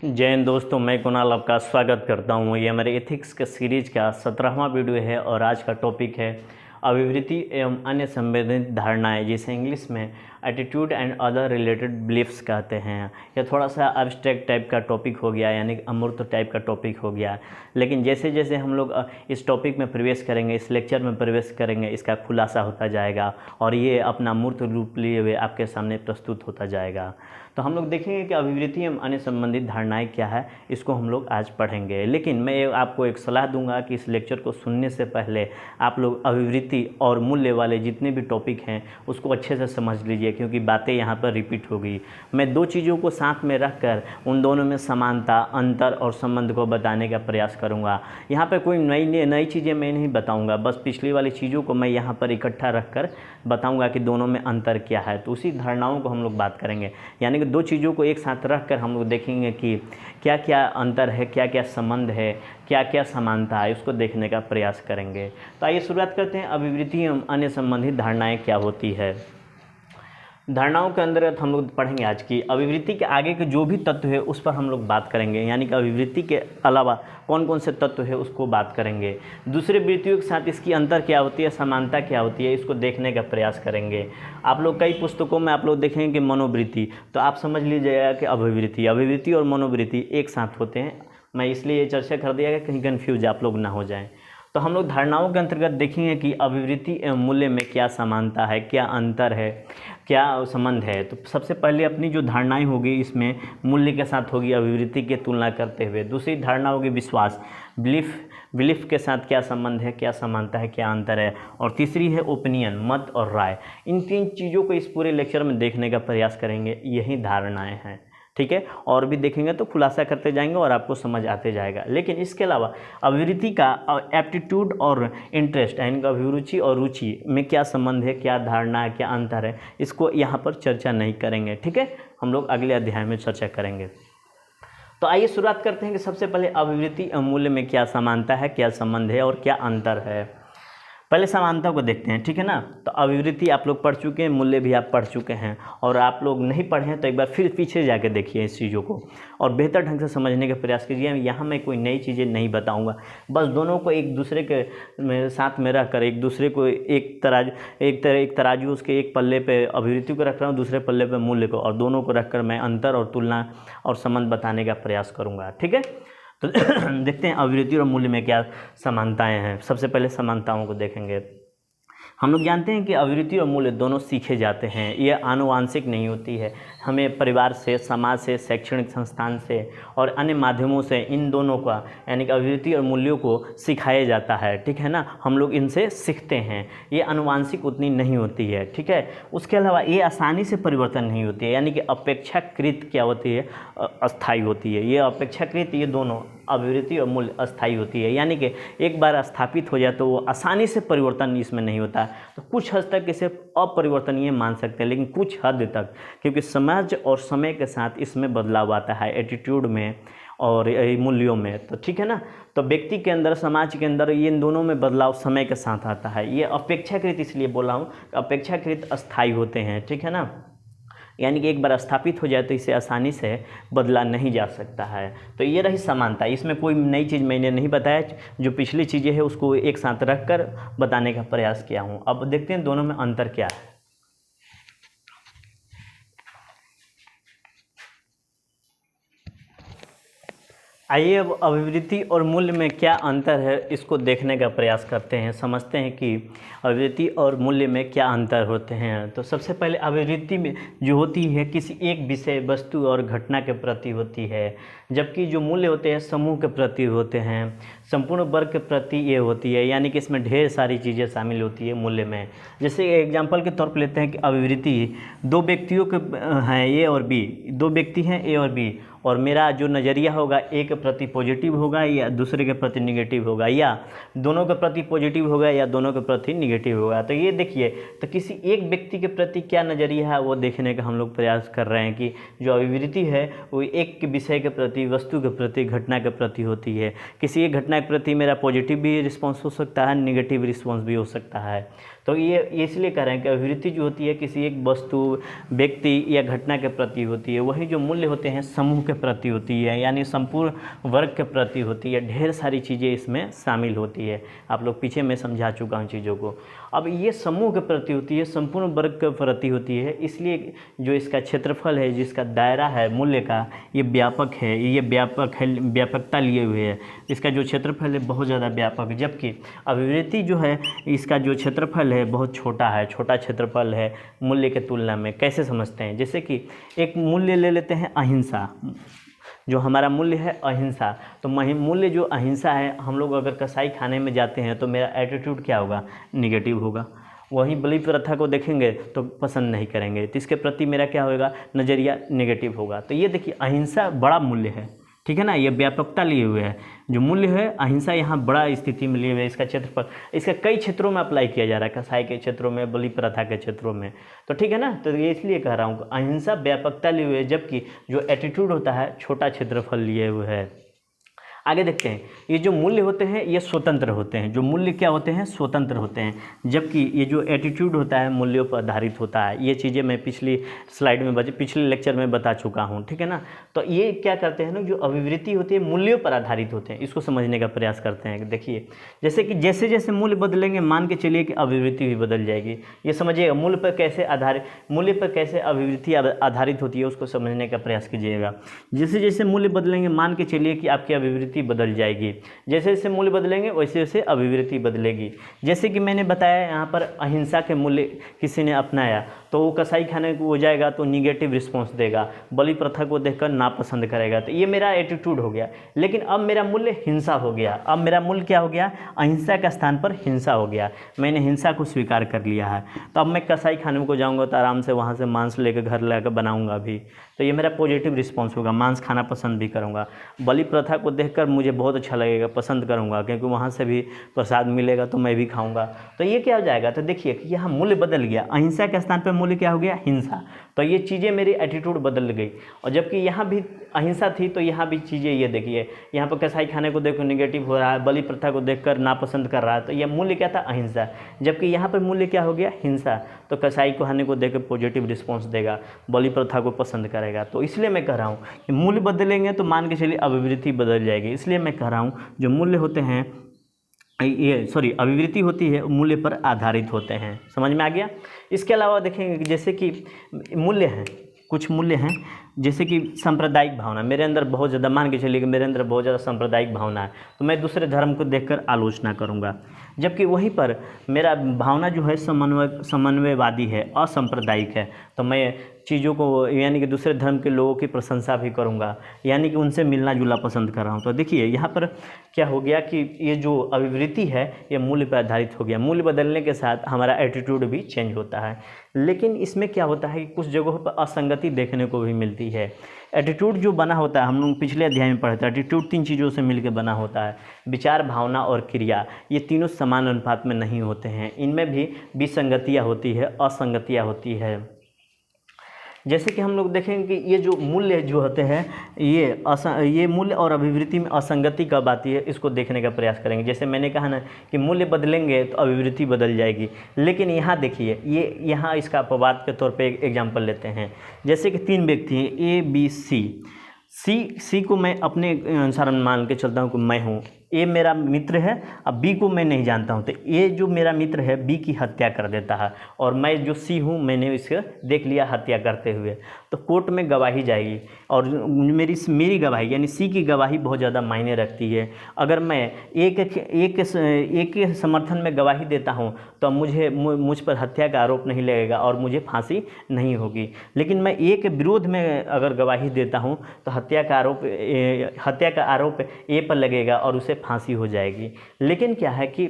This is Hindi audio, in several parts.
जय हिंद दोस्तों, मैं कुणाल आपका स्वागत करता हूँ। ये हमारे एथिक्स के सीरीज का 17वां वीडियो है और आज का टॉपिक है अभिवृत्ति एवं अन्य संबंधित धारणाएं, जिसे इंग्लिश में attitude and other related beliefs कहते हैं। यह थोड़ा सा एब्स्ट्रैक्ट टाइप का टॉपिक हो गया, यानी अमूर्त टाइप का टॉपिक हो गया। लेकिन जैसे जैसे हम लोग इस टॉपिक में प्रवेश करेंगे, इस लेक्चर में प्रवेश करेंगे, इसका खुलासा होता जाएगा और ये अपना मूर्त रूप लिए हुए आपके सामने प्रस्तुत होता जाएगा। तो हम लोग देखेंगे कि अभिवृत्ति एवं अन्य संबंधित धारणाएं क्या है, इसको हम लोग आज पढ़ेंगे। लेकिन मैं आपको एक सलाह दूंगा कि इस लेक्चर को सुनने से पहले आप लोग अभिवृत्ति और मूल्य वाले जितने भी टॉपिक हैं उसको अच्छे से समझ लीजिए, क्योंकि बातें यहाँ पर रिपीट होगी। मैं दो चीज़ों को साथ में रखकर उन दोनों में समानता, अंतर और संबंध को बताने का प्रयास करूँगा। यहाँ पर कोई नई चीज़ें मैं नहीं बताऊँगा, बस पिछली वाली चीज़ों को मैं यहाँ पर इकट्ठा रखकर बताऊँगा कि दोनों में अंतर क्या है। तो उसी धारणाओं को हम लोग बात करेंगे, यानी दो चीज़ों को एक साथ रखकर हम लोग देखेंगे कि क्या क्या अंतर है, क्या क्या संबंध है, क्या क्या समानता है, उसको देखने का प्रयास करेंगे। तो आइए शुरुआत करते हैं। अभिवृत्ति एवं अन्य संबंधित धारणाएं क्या होती है। धारणाओं के अंतर्गत हम लोग पढ़ेंगे आज की अभिवृत्ति के आगे के जो भी तत्व है उस पर हम लोग बात करेंगे, यानी कि अभिवृत्ति के अलावा कौन कौन से तत्व है उसको बात करेंगे। दूसरे वृत्तियों के साथ इसकी अंतर क्या होती है, समानता क्या होती है, इसको देखने का प्रयास करेंगे। आप लोग कई पुस्तकों में आप लोग देखेंगे कि मनोवृत्ति, तो आप समझ लीजिएगा कि अभिवृत्ति और मनोवृत्ति एक साथ होते हैं। मैं इसलिए ये चर्चा कर दिया कि कहीं कन्फ्यूज आप लोग ना हो जाएं। तो हम लोग धारणाओं के अंतर्गत देखेंगे कि अभिवृत्ति एवं मूल्य में क्या समानता है, क्या अंतर है, क्या संबंध है। तो सबसे पहले अपनी जो धारणाएं होगी इसमें मूल्य के साथ होगी अभिवृत्ति की तुलना करते हुए। दूसरी धारणा होगी विश्वास, बिलीफ के साथ क्या संबंध है, क्या समानता है, क्या अंतर है। और तीसरी है ओपिनियन, मत और राय। इन तीन चीज़ों को इस पूरे लेक्चर में देखने का प्रयास करेंगे। यही धारणाएँ हैं, ठीक है। और भी देखेंगे तो खुलासा करते जाएंगे और आपको समझ आते जाएगा। लेकिन इसके अलावा अभिवृत्ति का एप्टीट्यूड और इंटरेस्ट, यानी कि अभिरुचि और रुचि में क्या संबंध है, क्या धारणा है, क्या अंतर है, इसको यहाँ पर चर्चा नहीं करेंगे, ठीक है। हम लोग अगले अध्याय में चर्चा करेंगे। तो आइए शुरुआत करते हैं कि सबसे पहले अभिवृत्ति और मूल्य में क्या समानता है, क्या संबंध है और क्या अंतर है। पहले समानता को देखते हैं, ठीक है ना। तो अभिवृत्ति आप लोग पढ़ चुके हैं, मूल्य भी आप पढ़ चुके हैं, और आप लोग नहीं पढ़े हैं तो एक बार फिर पीछे जाके देखिए इस चीज़ों को और बेहतर ढंग से समझने का प्रयास कीजिए। यहाँ मैं कोई नई चीज़ें नहीं बताऊँगा, बस दोनों को एक दूसरे के साथ में रखकर एक दूसरे को एक तराजू उसके एक पल्ले पे अभिवृत्ति को रख रहा हूँ, दूसरे पल्ले पे मूल्य को, और दोनों को रखकर मैं अंतर और तुलना और संबंध बताने का प्रयास करूँगा, ठीक है। तो देखते हैं अभिवृत्ति और मूल्य में क्या समानताएं हैं। सबसे पहले समानताओं को देखेंगे। हम लोग जानते हैं कि अभिवृत्ति और मूल्य दोनों सीखे जाते हैं, ये आनुवांशिक नहीं होती है। हमें परिवार से, समाज से, शैक्षणिक संस्थान से और अन्य माध्यमों से इन दोनों का, यानी कि अभिवृत्ति और मूल्यों को सिखाया जाता है, ठीक है ना। हम लोग इनसे सीखते हैं, ये आनुवांशिक उतनी नहीं होती है, ठीक है। उसके अलावा ये आसानी से परिवर्तन नहीं होती है, यानी कि अपेक्षाकृत क्या होती है, अस्थायी होती है। ये अपेक्षाकृत, ये दोनों अभिवृत्ति और मूल्य अस्थायी होती है, यानी कि एक बार स्थापित हो जाए तो वो आसानी से परिवर्तन इसमें नहीं होता। तो कुछ हद तक इसे अपरिवर्तनीय मान सकते हैं, लेकिन कुछ हद तक, क्योंकि समाज और समय के साथ इसमें बदलाव आता है, एटीट्यूड में और मूल्यों में, तो ठीक है ना। तो व्यक्ति के अंदर, समाज के अंदर, ये इन दोनों में बदलाव समय के साथ आता है। ये अपेक्षाकृत इसलिए बोला हूँ, अपेक्षाकृत अस्थायी होते हैं, ठीक है ना। यानी कि एक बार स्थापित हो जाए तो इसे आसानी से बदला नहीं जा सकता है। तो ये रही समानता। इसमें कोई नई चीज़ मैंने नहीं बताया, जो पिछली चीज़ें हैं उसको एक साथ रखकर बताने का प्रयास किया हूँ। अब देखते हैं दोनों में अंतर क्या है। आइए अब अभिवृत्ति और मूल्य में क्या अंतर है इसको देखने का प्रयास करते हैं, समझते हैं कि अभिवृत्ति और मूल्य में क्या अंतर होते हैं। तो सबसे पहले अभिवृत्ति में जो होती है किसी एक विषय, वस्तु और घटना के प्रति होती है, जबकि जो मूल्य होते हैं समूह के प्रति होते हैं, संपूर्ण वर्ग के प्रति ये होती है, यानी कि इसमें ढेर सारी चीज़ें शामिल होती है मूल्य में। जैसे एग्जाम्पल के तौर पर लेते हैं कि अभिवृत्ति दो व्यक्तियों के हैं, ए और बी, दो व्यक्ति हैं ए और बी, और मेरा जो नज़रिया होगा एक के प्रति पॉजिटिव होगा या दूसरे के प्रति निगेटिव होगा, या दोनों के प्रति पॉजिटिव होगा या दोनों के प्रति निगेटिव होगा। तो ये देखिए, तो किसी एक व्यक्ति के प्रति क्या नज़रिया है वो देखने का हम लोग प्रयास कर रहे हैं कि जो अभिवृत्ति है वो एक विषय के प्रति, वस्तु के प्रति, घटना के प्रति होती है। किसी एक घटना के प्रति मेरा पॉजिटिव भी रिस्पॉन्स हो सकता है, निगेटिव रिस्पॉन्स भी हो सकता है। तो ये इसलिए कह रहे हैं कि अभिवृत्ति जो होती है किसी एक वस्तु, व्यक्ति या घटना के प्रति होती है। वही जो मूल्य होते हैं समूह के के प्रति होती है, यानी संपूर्ण वर्ग के प्रति होती है। ढेर सारी चीज़ें इसमें शामिल होती है। आप लोग पीछे मैं समझा चुका हूँ चीज़ों को। अब ये समूह के प्रति होती है, संपूर्ण वर्ग के प्रति होती है, इसलिए जो इसका क्षेत्रफल है, जिसका दायरा है मूल्य का, ये व्यापक है, ये व्यापक है, व्यापकता लिए हुए है। इसका जो क्षेत्रफल है बहुत ज़्यादा व्यापक है, जबकि अभिवृत्ति जो है इसका जो क्षेत्रफल है बहुत छोटा है, छोटा क्षेत्रफल है मूल्य के तुलना में। कैसे समझते हैं? जैसे कि एक मूल्य ले लेते हैं अहिंसा, जो हमारा मूल्य है अहिंसा, तो मूल्य जो अहिंसा है, हम लोग अगर कसाई खाने में जाते हैं तो मेरा एटीट्यूड क्या होगा? निगेटिव होगा। वहीं बलि प्रथा को देखेंगे तो पसंद नहीं करेंगे, तो इसके प्रति मेरा क्या होगा? नज़रिया निगेटिव होगा। तो ये देखिए अहिंसा बड़ा मूल्य है, ठीक है ना, ये व्यापकता लिए हुए है। जो मूल्य है अहिंसा यहाँ बड़ा स्थिति में लिए हुए है। इसका क्षेत्रफल, इसका कई क्षेत्रों में अप्लाई किया जा रहा है, कसाई के क्षेत्रों में, बलि प्रथा के क्षेत्रों में, तो ठीक है ना। तो ये इसलिए कह रहा हूँ अहिंसा व्यापकता लिए हुए है, जबकि जो एटीट्यूड होता है छोटा क्षेत्रफल लिए हुए है। आगे देखते हैं, ये जो मूल्य होते हैं ये स्वतंत्र होते हैं। जो मूल्य क्या होते हैं? स्वतंत्र होते हैं, जबकि ये जो एटीट्यूड होता है मूल्यों पर आधारित होता है। ये चीज़ें मैं पिछली स्लाइड में पिछले लेक्चर में बता चुका हूँ, ठीक है ना। तो ये क्या करते हैं ना, जो अभिवृत्ति होती है मूल्यों पर आधारित होते हैं, इसको समझने का प्रयास करते हैं। देखिए जैसे कि जैसे जैसे मूल्य बदलेंगे, मान के चलिए कि अभिवृत्ति भी बदल जाएगी। ये समझिएगा मूल्य पर कैसे अभिवृत्ति आधारित होती है, उसको समझने का प्रयास कीजिएगा। जैसे जैसे मूल्य बदलेंगे, मान के चलिए कि आपकी अभिवृत्ति बदल जाएगी। जैसे जैसे मूल्य बदलेंगे वैसे वैसे अभिवृत्ति बदलेगी। जैसे कि मैंने बताया यहाँ पर अहिंसा के मूल्य किसी ने अपनाया तो वो कसाई खाने को हो जाएगा तो निगेटिव रिस्पॉन्स देगा, बलि प्रथा को देखकर नापसंद करेगा। तो ये मेरा एटीट्यूड हो गया। लेकिन अब मेरा मूल्य हिंसा हो गया। अब मेरा मूल्य क्या हो गया? अहिंसा के स्थान पर हिंसा हो गया। मैंने हिंसा को स्वीकार कर लिया है। तो अब मैं कसाई खाने को जाऊँगा तो आराम से वहाँ से मांस लेकर घर लाकर बनाऊँगा भी, तो ये मेरा पॉजिटिव रिस्पॉन्स होगा। मांस खाना पसंद भी करूँगा। बलि प्रथा को देखकर मुझे बहुत अच्छा लगेगा, पसंद करूँगा, क्योंकि वहाँ से भी प्रसाद मिलेगा तो मैं भी खाऊँगा। तो ये क्या हो जाएगा? तो देखिए कि यहाँ मूल्य बदल गया। अहिंसा के स्थान पर मूल्य क्या हो गया? हिंसा। तो ये चीज़ें मेरी एटीट्यूड बदल गई। और जबकि यहाँ भी अहिंसा थी तो यहाँ भी चीज़ें, ये देखिए यहाँ पर कसाई खाने को देखो निगेटिव हो रहा है, बलि प्रथा को देखकर नापसंद कर रहा है, तो यह मूल्य क्या था? अहिंसा। जबकि यहाँ पर मूल्य क्या हो गया? हिंसा। तो कसाई खाने को देखकर पॉजिटिव रिस्पॉन्स देगा, बलि प्रथा को पसंद करेगा। तो इसलिए मैं कह रहा हूँ कि मूल्य बदलेंगे तो मान के चलिए अभिवृत्ति बदल जाएगी। इसलिए मैं कह रहा हूँ जो मूल्य होते हैं अभिवृत्ति होती है मूल्य पर आधारित होते हैं। समझ में आ गया? इसके अलावा देखेंगे कि जैसे कि मूल्य हैं, कुछ मूल्य हैं जैसे कि सांप्रदायिक भावना। मेरे अंदर बहुत ज़्यादा, मान के चलिए कि मेरे अंदर बहुत ज़्यादा सांप्रदायिक भावना है, तो मैं दूसरे धर्म को देखकर आलोचना करूंगा। जबकि वहीं पर मेरा भावना जो है समन्वयवादी है, असांप्रदायिक है, तो मैं चीज़ों को यानी कि दूसरे धर्म के लोगों की प्रशंसा भी करूंगा, यानी कि उनसे मिलना जुलना पसंद कर रहा हूं। तो देखिए यहाँ पर क्या हो गया कि ये जो अभिवृत्ति है ये मूल्य पर आधारित हो गया। मूल्य बदलने के साथ हमारा एटीट्यूड भी चेंज होता है। लेकिन इसमें क्या होता है कि कुछ जगहों पर असंगति देखने को भी मिलती है। एटीट्यूड जो बना होता है, हम लोग पिछले अध्याय में पढ़े थे, एटीट्यूड 3 चीज़ों से मिलकर बना होता है। विचार, भावना और क्रिया, ये तीनों समान अनुपात में नहीं होते हैं। इनमें भी विसंगतियाँ होती है, असंगतियाँ होती है। जैसे कि हम लोग देखेंगे कि ये जो मूल्य जो होते हैं ये मूल्य और अभिवृत्ति में असंगति कब आती है, इसको देखने का प्रयास करेंगे। जैसे मैंने कहा ना कि मूल्य बदलेंगे तो अभिवृत्ति बदल जाएगी। लेकिन यहाँ देखिए, ये यहाँ इसका अपवाद के तौर पे एक एग्जाम्पल लेते हैं। जैसे कि 3 व्यक्ति हैं, ए बी सी को मैं अपने अनुसार मान के चलता हूँ कि मैं हूँ, ए मेरा मित्र है, अब बी को मैं नहीं जानता हूँ, तो ए जो मेरा मित्र है बी की हत्या कर देता है, और मैं जो सी हूँ मैंने इसे देख लिया हत्या करते हुए, तो कोर्ट में गवाही जाएगी, और मेरी गवाही यानी सी की गवाही बहुत ज़्यादा मायने रखती है। अगर मैं एक के समर्थन में गवाही देता हूँ तो मुझ पर हत्या का आरोप नहीं लगेगा और मुझे फांसी नहीं होगी। लेकिन मैं ए के विरोध में अगर गवाही देता हूँ तो हत्या का आरोप ए पर लगेगा और उसे फांसी हो जाएगी। लेकिन क्या है कि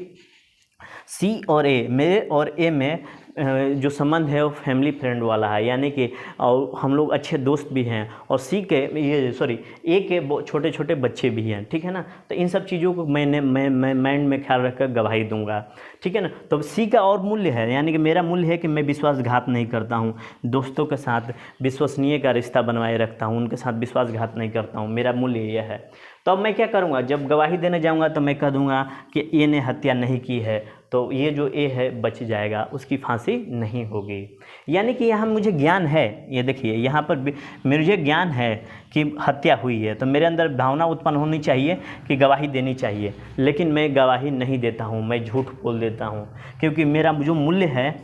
सी और ए, मेरे और ए में जो संबंध है वो फैमिली फ्रेंड वाला है, यानी कि और हम लोग अच्छे दोस्त भी हैं, और ए के छोटे छोटे बच्चे भी हैं, ठीक है ना। तो इन सब चीज़ों को मैं माइंड में ख्याल रखकर गवाही दूंगा, ठीक है ना। तो सी का और मूल्य है, यानी कि मेरा मूल्य है कि मैं विश्वासघात नहीं करता हूँ, दोस्तों के साथ विश्वसनीय का रिश्ता बनवाए रखता हूँ, उनके साथ विश्वासघात नहीं करता हूँ, मेरा मूल्य यह है। तो अब मैं क्या करूँगा, जब गवाही देने जाऊँगा तो मैं कह दूँगा कि ए ने हत्या नहीं की है, तो ये जो ए है बच जाएगा, उसकी फांसी नहीं होगी। यानी कि यहाँ मुझे ज्ञान है, ये देखिए यहाँ पर मुझे ज्ञान है कि हत्या हुई है, तो मेरे अंदर भावना उत्पन्न होनी चाहिए कि गवाही देनी चाहिए, लेकिन मैं गवाही नहीं देता हूँ, मैं झूठ बोल देता हूँ, क्योंकि मेरा जो मूल्य है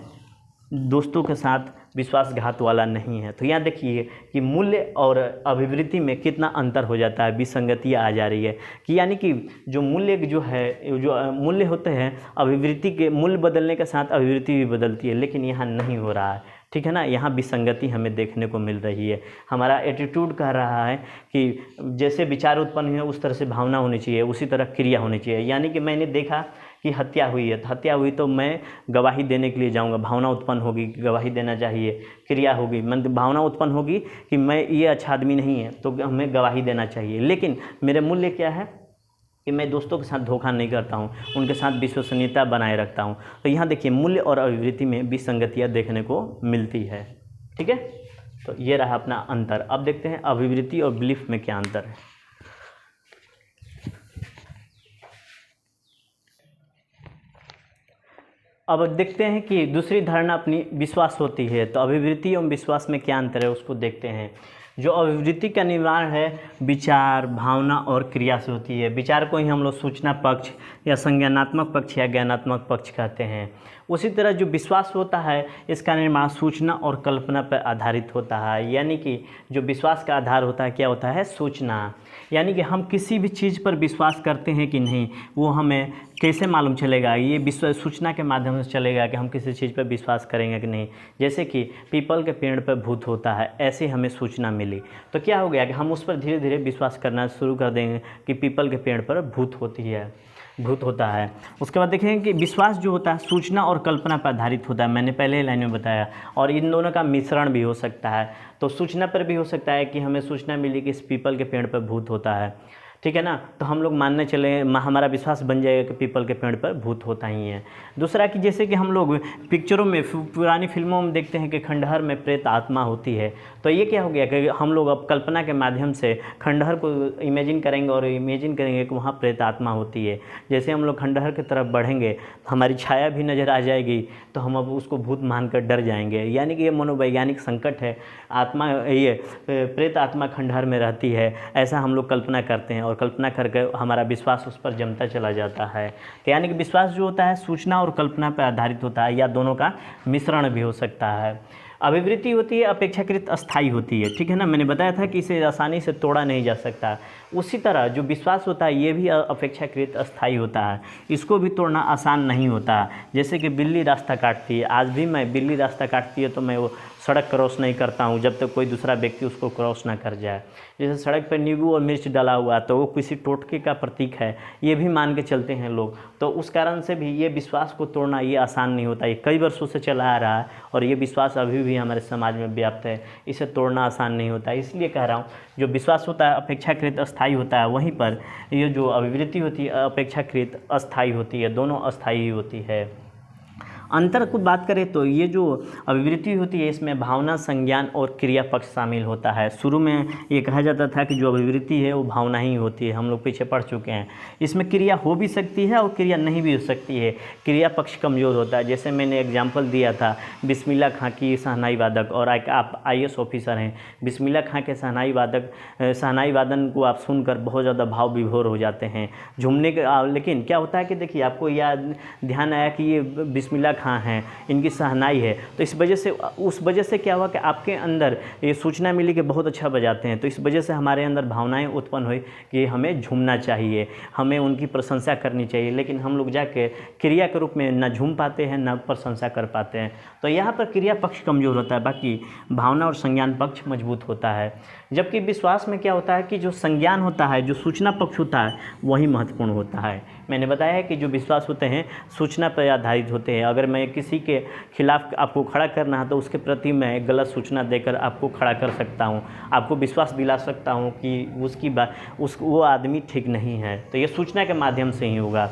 दोस्तों के साथ विश्वासघात वाला नहीं है। तो यहाँ देखिए कि मूल्य और अभिवृत्ति में कितना अंतर हो जाता है, विसंगतियाँ आ जा रही है कि यानी कि जो मूल्य जो है, जो मूल्य होते हैं, अभिवृत्ति के मूल्य बदलने के साथ अभिवृत्ति भी बदलती है, लेकिन यहाँ नहीं हो रहा है, ठीक है ना। यहाँ विसंगति हमें देखने को मिल रही है। हमारा एटीट्यूड कह रहा है कि जैसे विचार उत्पन्न हुए उस तरह से भावना होनी चाहिए, उसी तरह क्रिया होनी चाहिए। यानी कि मैंने देखा कि हत्या हुई है, तो हत्या हुई तो मैं गवाही देने के लिए जाऊंगा, भावना उत्पन्न होगी गवाही देना चाहिए, क्रिया होगी मतलब भावना उत्पन्न होगी कि मैं ये अच्छा आदमी नहीं है तो हमें गवाही देना चाहिए। लेकिन मेरे मूल्य क्या है कि मैं दोस्तों के साथ धोखा नहीं करता हूँ, उनके साथ विश्वसनीयता बनाए रखता हूँ। तो यहाँ देखिए मूल्य और अभिवृत्ति में विसंगतियाँ देखने को मिलती है, ठीक है। तो ये रहा अपना अंतर। अब देखते हैं अभिवृत्ति और बिलीफ में क्या अंतर है। अब देखते हैं कि दूसरी धारणा अपनी विश्वास होती है, तो अभिवृत्ति एवं विश्वास में क्या अंतर है उसको देखते हैं। जो अभिवृत्ति का निर्माण है विचार, भावना और क्रिया से होती है। विचार को ही हम लोग सूचना पक्ष या संज्ञानात्मक पक्ष या ज्ञानात्मक पक्ष कहते हैं। उसी तरह जो विश्वास होता है इसका निर्माण सूचना और कल्पना पर आधारित होता है। यानी कि जो विश्वास का आधार होता है क्या होता है, सूचना। यानी कि हम किसी भी चीज़ पर विश्वास करते हैं कि नहीं, वो हमें कैसे मालूम चलेगा, ये विश्व सूचना के माध्यम से चलेगा कि हम किसी चीज़ पर विश्वास करेंगे कि नहीं। जैसे कि पीपल के पेड़ पर भूत होता है, ऐसे हमें सूचना मिली तो क्या हो गया कि हम उस पर धीरे धीरे विश्वास करना शुरू कर देंगे कि पीपल के पेड़ पर भूत होता है। उसके बाद देखेंगे कि विश्वास जो होता है सूचना और कल्पना पर आधारित होता है, मैंने पहले लाइन में बताया, और इन दोनों का मिश्रण भी हो सकता है। तो सूचना पर भी हो सकता है कि हमें सूचना मिली कि इस पीपल के पेड़ पर भूत होता है, ठीक है ना, तो हम लोग मानने चले, हमारा विश्वास बन जाएगा कि पीपल के पेड़ पर भूत होता ही है। दूसरा कि जैसे कि हम लोग पिक्चरों में, पुरानी फिल्मों में देखते हैं कि खंडहर में प्रेत आत्मा होती है, तो ये क्या हो गया कि हम लोग अब कल्पना के माध्यम से खंडहर को इमेजिन करेंगे और इमेजिन करेंगे कि वहाँ प्रेत आत्मा होती है। जैसे हम लोग खंडहर की तरफ बढ़ेंगे हमारी छाया भी नज़र आ जाएगी, तो हम अब उसको भूत मानकर डर जाएंगे। यानी कि ये मनोवैज्ञानिक संकट है, आत्मा ये प्रेत आत्मा खंडहर में रहती है, ऐसा हम लोग कल्पना करते हैं और कल्पना करके हमारा विश्वास उस पर जमता चला जाता है। तो यानी कि विश्वास जो होता है सूचना और कल्पना पर आधारित होता है, या दोनों का मिश्रण भी हो सकता है। अभिवृत्ति होती है अपेक्षाकृत अस्थाई होती है, ठीक है ना, मैंने बताया था कि इसे आसानी से तोड़ा नहीं जा सकता। उसी तरह जो विश्वास होता है ये भी अपेक्षाकृत अस्थाई होता है, इसको भी तोड़ना आसान नहीं होता। जैसे कि बिल्ली रास्ता काटती है, आज भी बिल्ली रास्ता काटती है तो मैं वो सड़क क्रॉस नहीं करता हूँ जब तक कोई दूसरा व्यक्ति उसको क्रॉस ना कर जाए। जैसे सड़क पर नींबू और मिर्च डाला हुआ तो वो किसी टोटके का प्रतीक है, ये भी मान के चलते हैं लोग। तो उस कारण से भी ये विश्वास को तोड़ना ये आसान नहीं होता, ये कई वर्षों से चला आ रहा है और ये विश्वास अभी भी हमारे समाज में व्याप्त है, इसे तोड़ना आसान नहीं होता। इसलिए कह रहा हूँ जो विश्वास होता है अपेक्षाकृत अस्थाई होता है, वहीं पर ये जो अभिवृत्ति होती है अपेक्षाकृत अस्थाई होती है, दोनों अस्थाई होती है। अंतर को बात करें तो ये जो अभिवृत्ति होती है इसमें भावना, संज्ञान और क्रिया पक्ष शामिल होता है। शुरू में ये कहा जाता था कि जो अभिवृत्ति है वो भावना ही होती है, हम लोग पीछे पढ़ चुके हैं। इसमें क्रिया हो भी सकती है और क्रिया नहीं भी हो सकती है, क्रिया पक्ष कमज़ोर होता है। जैसे मैंने एग्जाम्पल दिया था बिस्मिल्ला खां की शहनाई वादक, और आप IAS ऑफिसर हैं, बिस्मिल्ला खां के शहनाई वादन को आप सुनकर बहुत ज़्यादा भाव विभोर हो जाते हैं, झूमने के। लेकिन क्या होता है कि देखिए आपको याद ध्यान आया कि ये बिस्मिल्ला खां हैं, इनकी शहनाई है, तो इस वजह से उस वजह से क्या हुआ कि आपके अंदर ये सूचना मिली कि बहुत अच्छा बजाते हैं, तो इस वजह से हमारे अंदर भावनाएं उत्पन्न हुई कि हमें झूमना चाहिए, हमें उनकी प्रशंसा करनी चाहिए। लेकिन हम लोग जाके क्रिया के रूप में ना झूम पाते हैं ना प्रशंसा कर पाते हैं। तो यहाँ पर क्रिया पक्ष कमज़ोर होता है, बाकी भावना और संज्ञान पक्ष मजबूत होता है। जबकि विश्वास में क्या होता है कि जो संज्ञान होता है, जो सूचना पक्ष होता है वही महत्वपूर्ण होता है। मैंने बताया है कि जो विश्वास होते हैं सूचना पर आधारित होते हैं। अगर मैं किसी के खिलाफ आपको खड़ा करना है तो उसके प्रति मैं गलत सूचना देकर आपको खड़ा कर सकता हूँ, आपको विश्वास दिला सकता हूँ कि वो आदमी ठीक नहीं है, तो ये सूचना के माध्यम से ही होगा।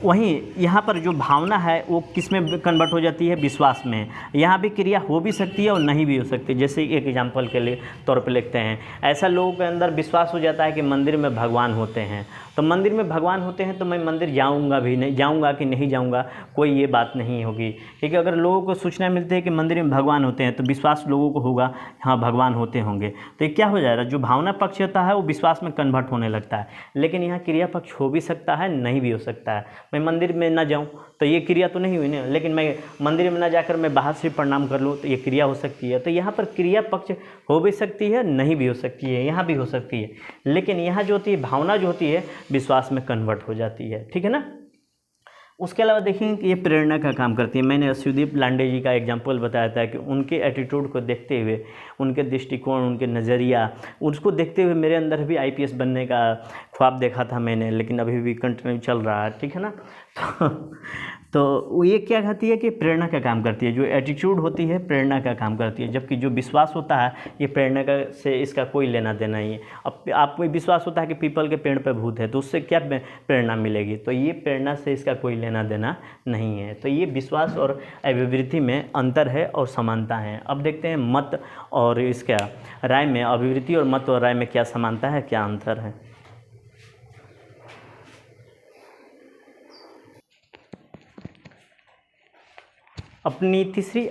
वहीं यहाँ पर जो भावना है वो किस में कन्वर्ट हो जाती है, विश्वास में। यहाँ भी क्रिया हो भी सकती है और नहीं भी हो सकती। जैसे एक एग्जांपल के लिए तौर पे लिखते हैं, ऐसा लोगों के अंदर विश्वास हो जाता है कि मंदिर में भगवान होते हैं, तो मंदिर में भगवान होते हैं तो मैं मंदिर जाऊंगा भी नहीं, जाऊंगा कि नहीं जाऊंगा कोई ये बात नहीं होगी, क्योंकि अगर लोगों को सूचना मिलती है कि मंदिर में भगवान होते हैं तो विश्वास लोगों को होगा हाँ भगवान होते होंगे। तो ये क्या हो जाएगा, जो भावना पक्ष होता है वो विश्वास में कन्वर्ट होने लगता है। लेकिन यहाँ क्रिया पक्ष हो भी सकता है, नहीं भी हो सकता है। मैं मंदिर में ना जाऊँ तो ये क्रिया तो नहीं हुई ना, लेकिन मैं मंदिर में ना जाकर मैं बाहर से प्रणाम कर लूँ तो ये क्रिया हो सकती है। तो यहाँ पर क्रिया पक्ष हो भी सकती है, नहीं भी हो सकती है, यहाँ भी हो सकती है। लेकिन यहाँ जो होती है भावना जो होती है विश्वास में कन्वर्ट हो जाती है, ठीक है ना। उसके अलावा देखेंगे कि ये प्रेरणा का काम करती है। मैंने सुदीप लांडे जी का एग्जाम्पल बताया था कि उनके एटीट्यूड को देखते हुए, उनके दृष्टिकोण, उनके नज़रिया, उसको देखते हुए मेरे अंदर भी आईपीएस बनने का ख्वाब देखा था मैंने, लेकिन अभी भी कंटिन्यू चल रहा है, ठीक है ना। तो ये क्या कहती है कि प्रेरणा का काम करती है। जो एटीट्यूड होती है प्रेरणा का काम करती है, जबकि जो विश्वास होता है ये प्रेरणा का से इसका कोई लेना देना नहीं है। अब आपको विश्वास होता है कि पीपल के पेड़ पर भूत है तो उससे क्या प्रेरणा मिलेगी, तो ये प्रेरणा से इसका कोई लेना देना नहीं है। तो ये विश्वास और अभिवृत्ति में अंतर है और समानता है। अब देखते हैं मत और इसका राय में, अभिवृत्ति और मत और राय में क्या समानता है, क्या अंतर है। अपनी तीसरी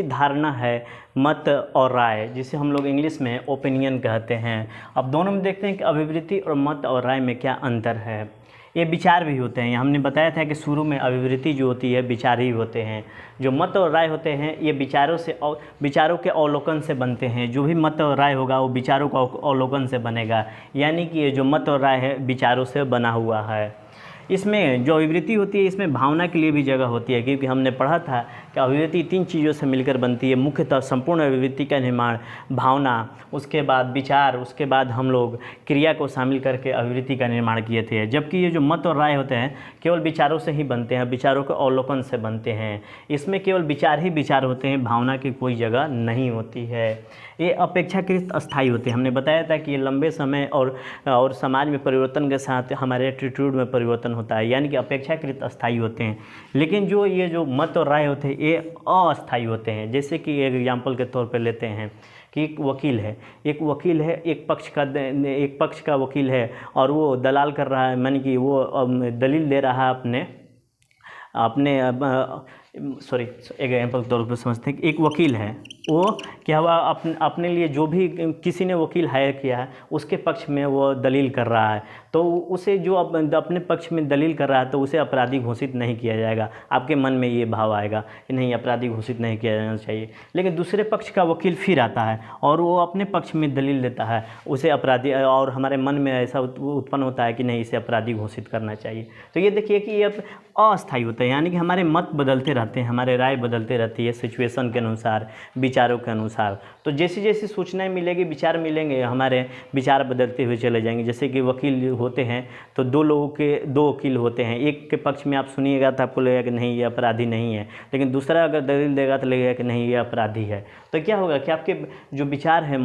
धारणा है मत और राय, जिसे हम लोग इंग्लिश में ओपिनियन कहते हैं। अब दोनों में देखते हैं कि अभिवृत्ति और मत और राय में क्या अंतर है। ये विचार भी होते हैं। हमने बताया था कि शुरू में अभिवृत्ति जो होती है विचार ही होते हैं। जो मत और राय होते हैं ये विचारों के अवलोकन से बनते हैं। जो भी मत और राय होगा वो विचारों का अवलोकन से बनेगा, यानी कि ये जो मत और राय है विचारों से बना हुआ है। इसमें जो अभिवृत्ति होती है इसमें भावना के लिए भी जगह होती है, क्योंकि हमने पढ़ा था कि अभिवृत्ति 3 चीज़ों से मिलकर बनती है। मुख्यतः संपूर्ण अभिवृत्ति का निर्माण भावना, उसके बाद विचार, उसके बाद हम लोग क्रिया को शामिल करके अभिवृत्ति का निर्माण किए थे। जबकि ये जो मत और राय होते हैं केवल विचारों से ही बनते हैं, विचारों के अवलोकन से बनते हैं। इसमें केवल विचार ही विचार होते हैं, भावना की कोई जगह नहीं होती है। ये अपेक्षाकृत अस्थायी होते हैं। हमने बताया था कि ये लंबे समय और समाज में परिवर्तन के साथ हमारे एटीट्यूड में परिवर्तन होता है, यानी कि अपेक्षाकृत अस्थायी होते हैं। लेकिन ये जो मत और राय होते हैं ये अस्थायी होते हैं। जैसे कि एक एग्जांपल के तौर पे लेते हैं कि एक वकील है, एक पक्ष का वकील है और वो दलाल कर रहा है, मानी कि वो दलील दे रहा है एक एग्जाम्पल के तौर पर समझते हैं कि एक वकील है, वो क्या हुआ अपने लिए जो भी किसी ने वकील हायर किया है उसके पक्ष में वो दलील कर रहा है, तो उसे जो अपने पक्ष में दलील कर रहा है तो उसे अपराधी घोषित नहीं किया जाएगा। आपके मन में ये भाव आएगा कि नहीं, अपराधी घोषित नहीं किया जाना चाहिए। लेकिन दूसरे पक्ष का वकील फिर आता है और वो अपने पक्ष में दलील देता है, उसे अपराधी, और हमारे मन में ऐसा उत्पन्न होता है कि नहीं, इसे अपराधी घोषित करना चाहिए। तो ये देखिए कि ये अस्थायी होता है, यानी कि हमारे मत बदलते रहते हैं, हमारे राय बदलते रहती है सिचुएशन के अनुसार, विचारों के अनुसार। तो जैसी जैसी सूचनाएं मिलेगी, विचार मिलेंगे, हमारे विचार बदलते हुए चले जाएंगे। जैसे कि वकील होते हैं तो दो वकील होते हैं, एक के पक्ष में आप सुनिएगा तो आपको लगेगा कि नहीं ये अपराधी नहीं है, लेकिन दूसरा अगर दलील देगा तो लगेगा कि नहीं ये अपराधी है। तो क्या होगा कि आपके जो विचार है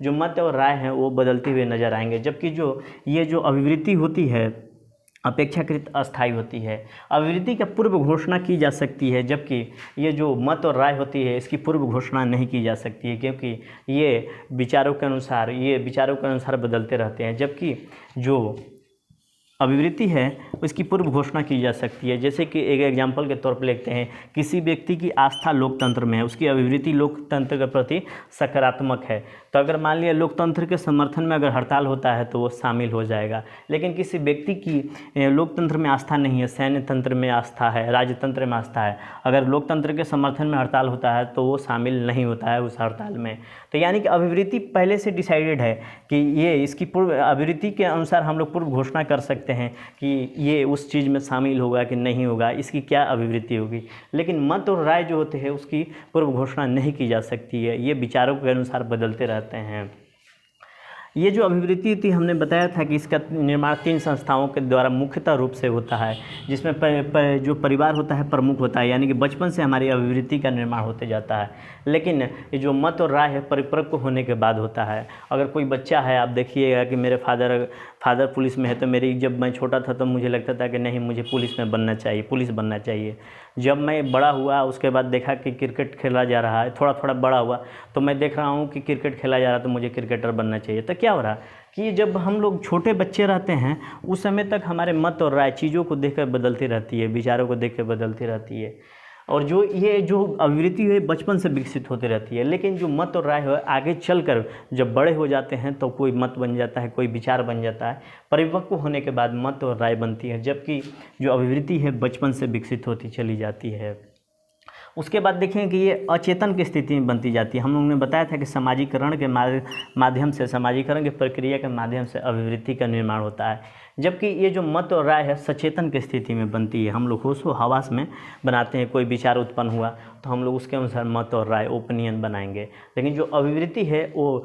जो मत और राय हैं वो बदलते हुए नजर आएंगे। जबकि ये जो अभिवृत्ति होती है अपेक्षाकृत अस्थायी होती है। अभिवृत्ति का पूर्व घोषणा की जा सकती है, जबकि ये जो मत और राय होती है इसकी पूर्व घोषणा नहीं की जा सकती है, क्योंकि ये विचारों के अनुसार बदलते रहते हैं। जबकि जो अभिवृत्ति है उसकी पूर्व घोषणा की जा सकती है। जैसे कि एक एग्जाम्पल के तौर पर लिखते हैं, किसी व्यक्ति की आस्था लोकतंत्र में है, उसकी अभिवृत्ति लोकतंत्र के प्रति सकारात्मक है। तो अगर मान लिया लोकतंत्र के समर्थन में अगर हड़ताल होता है तो वो शामिल हो जाएगा। लेकिन किसी व्यक्ति की लोकतंत्र में आस्था नहीं है, सैन्य तंत्र में आस्था है, राजतंत्र में आस्था है, अगर लोकतंत्र के समर्थन में हड़ताल होता है तो वो शामिल नहीं होता है उस हड़ताल में। तो यानी कि अभिवृत्ति पहले से डिसाइडेड है कि ये इसकी पूर्व अभिवृत्ति के अनुसार हम लोग पूर्व घोषणा कर सकते हैं कि ये उस चीज़ में शामिल होगा कि नहीं होगा, इसकी क्या अभिवृत्ति होगी। लेकिन मत और राय जो होते हैं उसकी पूर्व घोषणा नहीं की जा सकती है, ये विचारों के अनुसार बदलते रहते हैं। ये जो अभिवृत्ति थी हमने बताया था कि इसका निर्माण 3 संस्थाओं के द्वारा मुख्यतः रूप से होता है, जिसमें जो परिवार होता है प्रमुख होता है, यानी कि बचपन से हमारी अभिवृत्ति का निर्माण होते जाता है। लेकिन ये जो मत और राय है परिपक्व होने के बाद होता है। अगर कोई बच्चा है, आप देखिएगा कि मेरे फादर पुलिस में है, तो जब मैं छोटा था तो मुझे लगता था कि नहीं, मुझे पुलिस बनना चाहिए। जब मैं बड़ा हुआ उसके बाद देखा कि क्रिकेट खेला जा रहा है, थोड़ा थोड़ा बड़ा हुआ तो मैं देख रहा हूँ कि क्रिकेट खेला जा रहा है, तो मुझे क्रिकेटर बनना चाहिए। तो क्या हो रहा कि जब हम लोग छोटे बच्चे रहते हैं उस समय तक हमारे मत और राय चीज़ों को देखकर बदलती रहती है, विचारों को देखकर बदलती रहती है, और जो अभिवृत्ति है बचपन से विकसित होती रहती है। लेकिन जो मत और राय है आगे चलकर जब बड़े हो जाते हैं तो कोई मत बन जाता है, कोई विचार बन जाता है, परिपक्व होने के बाद मत और राय बनती है, जबकि जो अभिवृत्ति है बचपन से विकसित होती चली जाती है। उसके बाद देखें कि ये अचेतन की स्थिति में बनती जाती है। हम लोगों ने बताया था कि समाजीकरण के माध्यम से, समाजीकरण की प्रक्रिया के माध्यम से अभिवृत्ति का निर्माण होता है, जबकि ये जो मत और राय है सचेतन की स्थिति में बनती है। हम लोग होशो हवास में बनाते हैं, कोई विचार उत्पन्न हुआ तो हम लोग उसके अनुसार मत और राय ओपिनियन बनाएंगे। लेकिन जो अभिवृत्ति है वो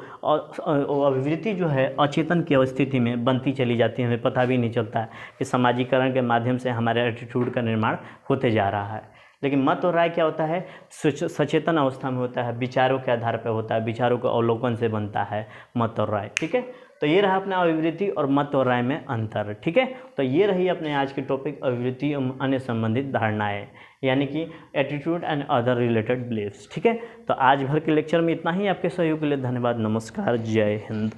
अभिवृत्ति जो है अचेतन की अवस्थिति में बनती चली जाती है, हमें पता भी नहीं चलता है कि समाजीकरण के माध्यम से हमारे एटीट्यूड का निर्माण होते जा रहा है। लेकिन मत और राय क्या होता है, सचेतन अवस्था में होता है, विचारों के आधार पर होता है, विचारों के अवलोकन से बनता है मत और राय। ठीक है, तो ये रहा अपना अभिवृत्ति और मत और राय में अंतर। ठीक है, तो ये रही अपने आज की टॉपिक अभिवृत्ति एवं अन्य संबंधित धारणाएं, यानी कि attitude and other related beliefs. ठीक है, तो आज भर के लेक्चर में इतना ही। आपके सहयोग के लिए धन्यवाद। नमस्कार, जय हिंद।